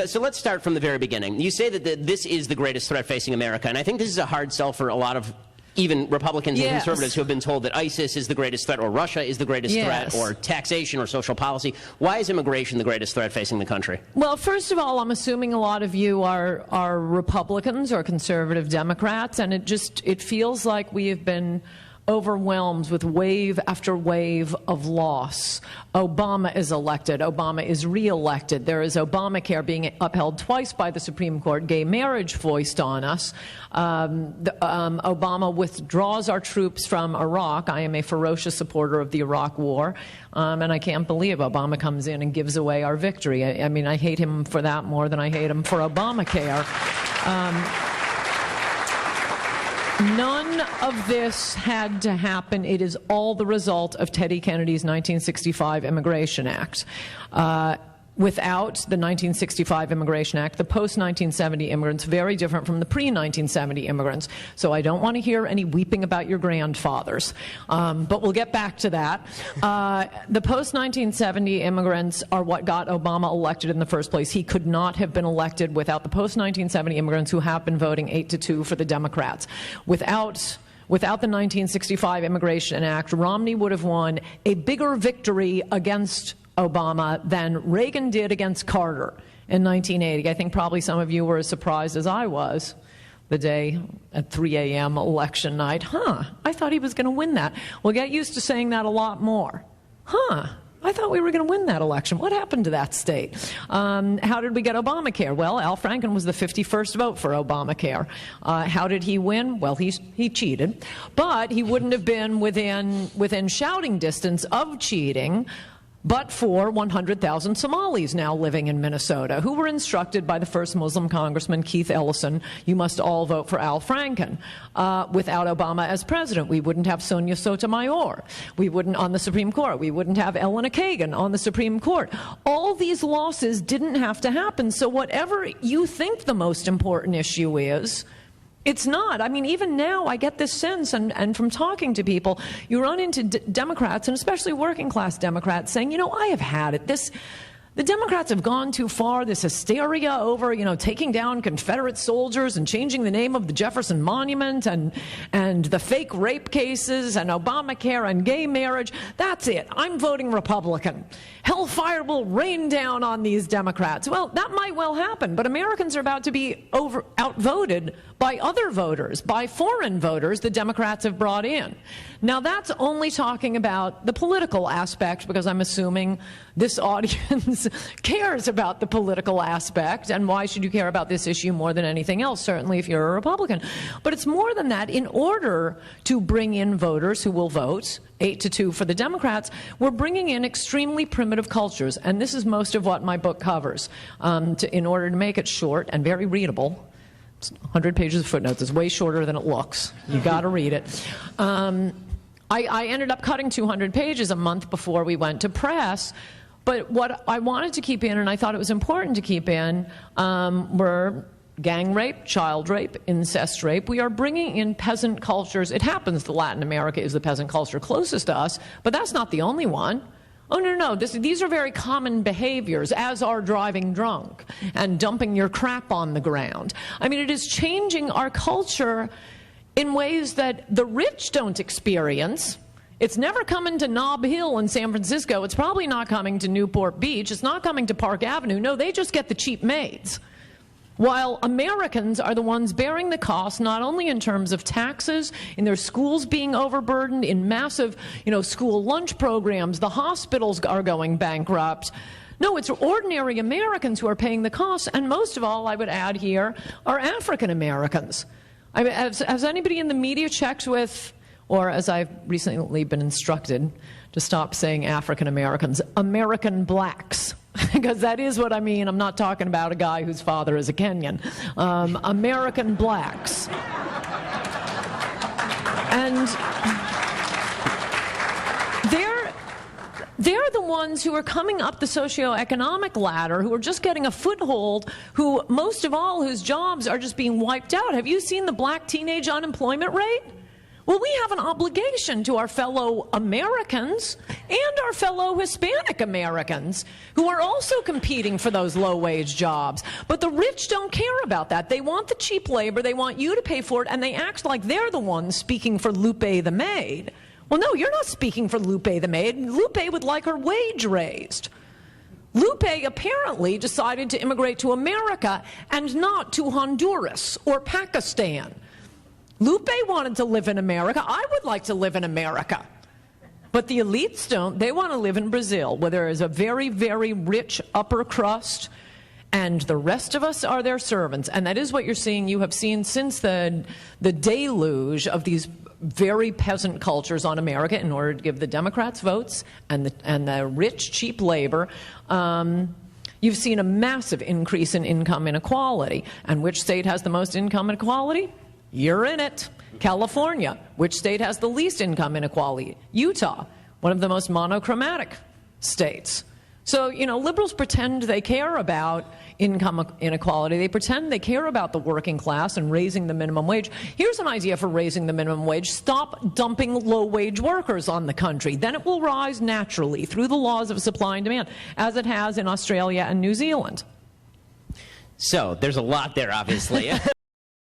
So let's start from the very beginning. You say that this is the greatest threat facing America, and I think this is a hard sell for a lot of even Republicans and conservatives who have been told that ISIS is the greatest threat, or Russia is the greatest threat, or taxation or social policy. Why is immigration the greatest threat facing the country? Well, first of all, I'm assuming a lot of you are Republicans or conservative Democrats, and it feels like we have been overwhelmed with wave after wave of loss. Obama is elected. Obama is reelected. There is Obamacare being upheld twice by the Supreme Court. Gay marriage foist on us. Obama withdraws our troops from Iraq. I am a ferocious supporter of the Iraq War, and I can't believe Obama comes in and gives away our victory. I mean, I hate him for that more than I hate him for Obamacare. None of this had to happen. It is all the result of Teddy Kennedy's 1965 Immigration Act. Without the 1965 Immigration Act, the post-1970 immigrants, very different from the pre-1970 immigrants. So I don't want to hear any weeping about your grandfathers. But we'll get back to that. The post-1970 immigrants are what got Obama elected in the first place. He could not have been elected without the post-1970 immigrants who have been voting 8-2 for the Democrats. Without the 1965 Immigration Act, Romney would have won a bigger victory against Obama than Reagan did against Carter in 1980. I think probably some of you were as surprised as I was the day at 3 a.m. election night. I thought he was going to win that. We'll get used to saying that a lot more. I thought we were going to win that election. What happened to that state? How did we get Obamacare? Well, Al Franken was the 51st vote for Obamacare. How did he win? Well, he cheated. But he wouldn't have been within shouting distance of cheating but for 100,000 Somalis now living in Minnesota, who were instructed by the first Muslim congressman, Keith Ellison, you must all vote for Al Franken. Without Obama as president, we wouldn't have Sonia Sotomayor. We wouldn't on the Supreme Court. We wouldn't have Elena Kagan on the Supreme Court. All these losses didn't have to happen. So whatever you think the most important issue is, it's not. I mean, even now, I get this sense, and from talking to people, you run into Democrats, and especially working-class Democrats, saying, you know, I have had it. The Democrats have gone too far, this hysteria over, you know, taking down Confederate soldiers and changing the name of the Jefferson Monument and the fake rape cases and Obamacare and gay marriage. That's it. I'm voting Republican. Hellfire will rain down on these Democrats. Well, that might well happen, but Americans are about to be outvoted by other voters, by foreign voters the Democrats have brought in. Now, that's only talking about the political aspect, because I'm assuming this audience cares about the political aspect, and why should you care about this issue more than anything else, certainly if you're a Republican. But it's more than that. In order to bring in voters who will vote 8-2 for the Democrats, we're bringing in extremely primitive cultures, and this is most of what my book covers. In order to make it short and very readable, 100 pages of footnotes. It's way shorter than it looks. You got to read it. I ended up cutting 200 pages a month before we went to press. But what I wanted to keep in, and I thought it was important to keep in, were gang rape, child rape, incest rape. We are bringing in peasant cultures. It happens that Latin America is the peasant culture closest to us, but that's not the only one. Oh, no. These are very common behaviors, as are driving drunk and dumping your crap on the ground. I mean, it is changing our culture in ways that the rich don't experience. It's never coming to Nob Hill in San Francisco. It's probably not coming to Newport Beach. It's not coming to Park Avenue. No, they just get the cheap maids. While Americans are the ones bearing the cost, not only in terms of taxes, in their schools being overburdened, in massive, school lunch programs, the hospitals are going bankrupt. No, it's ordinary Americans who are paying the cost, and most of all, I would add here, are African Americans. I mean, has anybody in the media checked with, or as I've recently been instructed to stop saying African Americans, American blacks? Because that is what I mean. I'm not talking about a guy whose father is a Kenyan. American blacks. And they're the ones who are coming up the socioeconomic ladder, who are just getting a foothold, who, most of all, whose jobs are just being wiped out. Have you seen the black teenage unemployment rate? Well, we have an obligation to our fellow Americans and our fellow Hispanic Americans who are also competing for those low-wage jobs. But the rich don't care about that. They want the cheap labor, they want you to pay for it, and they act like they're the ones speaking for Lupe the maid. Well, no, you're not speaking for Lupe the maid. Lupe would like her wage raised. Lupe apparently decided to immigrate to America and not to Honduras or Pakistan. Lupe wanted to live in America. I would like to live in America. But the elites don't. They want to live in Brazil, where there is a very, very rich upper crust, and the rest of us are their servants. And that is what you're seeing. You have seen since the deluge of these very peasant cultures on America in order to give the Democrats votes and the rich, cheap labor. You've seen a massive increase in income inequality. And which state has the most income inequality? You're in it. California. Which state has the least income inequality? Utah, one of the most monochromatic states. So, you know, liberals pretend they care about income inequality. They pretend they care about the working class and raising the minimum wage. Here's an idea for raising the minimum wage. Stop dumping low-wage workers on the country. Then it will rise naturally through the laws of supply and demand, as it has in Australia and New Zealand. So, there's a lot there, obviously.